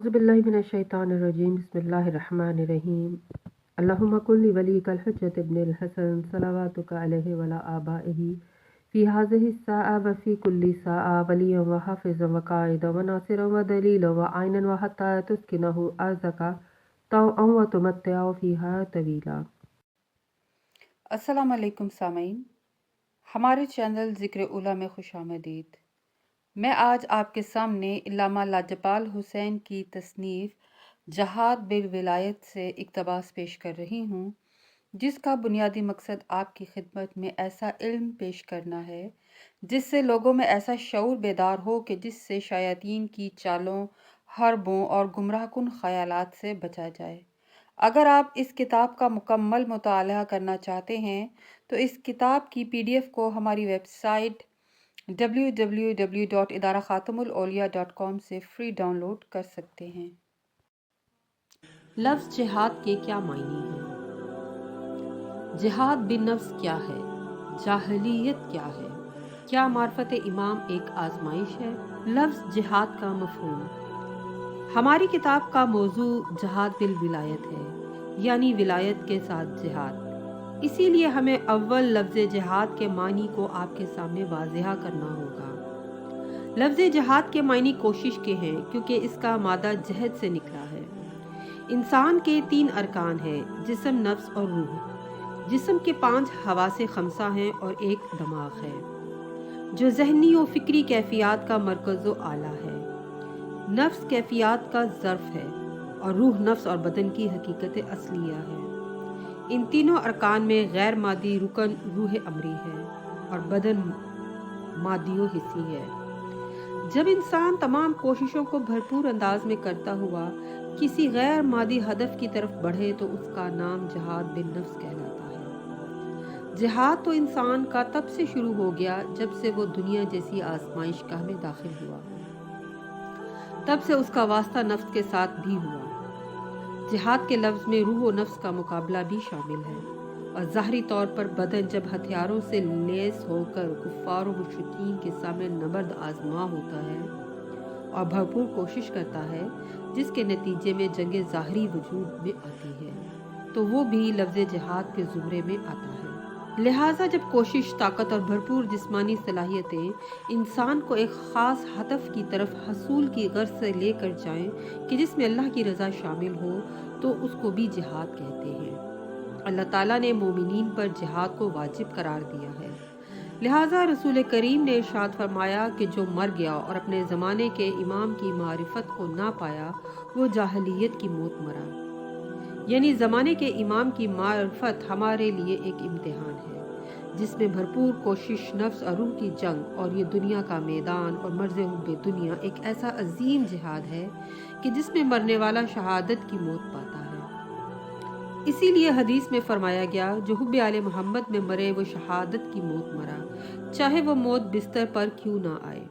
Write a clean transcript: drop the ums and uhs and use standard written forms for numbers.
अज़ुबिल्लाहिमिनश्शैतानिर्रजीम बिस्मिल्लाहिर्रहमानिर्रहीम अल्लाहुम्मा कुल्ली वलीकल हुज्जत इब्निल हसन सलवातुका अलैहि वला आबाइही फ़ी हाज़िहि स्साअ व फ़ी कुल्ली साअ वलिय्यन व हाफ़िज़न व क़ाइदन व नासिरन व दलीलन व आइनन व हत्ता तुस्किनहु अर्ज़का तौअन व तुमत्तिअ फ़ीहा तवीला। अस्सलाम वालेकुम सामीन, हमारे चैनल ज़िक्र उला में खुशामदीद। मैं आज आपके सामने इल्लामा लाजपाल हुसैन की तसनीफ़ जहाद बिल विलायत से इक़्तिबास पेश कर रही हूँ, जिसका बुनियादी मकसद आपकी खिदमत में ऐसा इल्म पेश करना है जिससे लोगों में ऐसा शऊर बेदार हो कि जिससे शयातीन की चालों, हरबों और गुमराहकुन ख़यालात से बचा जाए। अगर आप इस किताब का मुकम्मल मुताला करना चाहते हैं तो इस किताब की PDF को हमारी वेबसाइट www.idarakhatamulauliya.com से फ्री डाउनलोड कर सकते हैं। लफ्ज़ जिहाद के क्या मायने हैं? जिहाद बिन नफ्स क्या है? जाहिलियत क्या है? क्या मार्फत इमाम एक आजमाइश है? लफ्ज़ जिहाद का मफ़हूम। हमारी किताब का मौजू जहाद बिल विलायत है, यानी विलायत के साथ जिहाद। इसीलिए हमें अव्वल लफ्ज़ जिहाद के मानी को आपके सामने वाज़ेह करना होगा। लफ्ज़ जिहाद के मानी कोशिश के हैं क्योंकि इसका मादा जहद से निकला है। इंसान के 3 अरकान हैं, जिस्म, नफ्स और रूह। जिस्म के 5 हवासे खमसा हैं और एक दिमाग है जो ज़हनी और फ़िक्री कैफियत का मरकज़ आला है। नफ्स कैफियत का ज़र्फ़ है और रूह नफ्स और बदन की हकीकत असलिया है। इन तीनों अरकान में गैर मादी रुकन रूह अमरी है और बदन मादियो हिस्सी है। जब इंसान तमाम कोशिशों को भरपूर अंदाज में करता हुआ किसी गैर मादी हदफ की तरफ बढ़े तो उसका नाम जिहाद बिन नफ्स कहलाता है। जिहाद तो इंसान का तब से शुरू हो गया जब से वो दुनिया जैसी आजमाइशगाह में दाखिल हुआ, तब से उसका वास्ता नफ्स के साथ भी हुआ। जिहाद के लफ्ज़ में रूह और नफ्स का मुकाबला भी शामिल है और ज़ाहरी तौर पर बदन जब हथियारों से लेस होकर कुफ़ार और मुशरिकीन के सामने नबर्द आजमा होता है और भरपूर कोशिश करता है, जिसके नतीजे में जंगे ज़ाहरी वजूद में आती है, तो वो भी लफ्ज़ जिहाद के ज़ुमरे में आता है। लिहाजा जब कोशिश, ताकत और भरपूर जिस्मानी सलाहियतें इंसान को एक ख़ास हदफ की तरफ हसूल की गर्ज से लेकर जाएं कि जिसमें अल्लाह की रज़ा शामिल हो, तो उसको भी जिहाद कहते हैं। अल्लाह ताला ने मोमिनीन पर जिहाद को वाजिब करार दिया है। लिहाजा रसूल करीम ने इरशाद फरमाया कि जो मर गया और अपने ज़माने के इमाम की मारिफत को ना पाया, वो जाहिलियत की मौत मरा। यानी ज़माने के इमाम की मारिफत हमारे लिए एक इम्तिहान है जिसमें भरपूर कोशिश, नफ्स और रूह की जंग और ये दुनिया का मैदान और मर्ज़ हुब्बे दुनिया एक ऐसा अजीम जिहाद है कि जिसमें मरने वाला शहादत की मौत पाता है। इसीलिए हदीस में फरमाया गया, जो हुब्बे आले मोहम्मद में मरे वो शहादत की मौत मरा, चाहे वो मौत बिस्तर पर क्यों ना आए।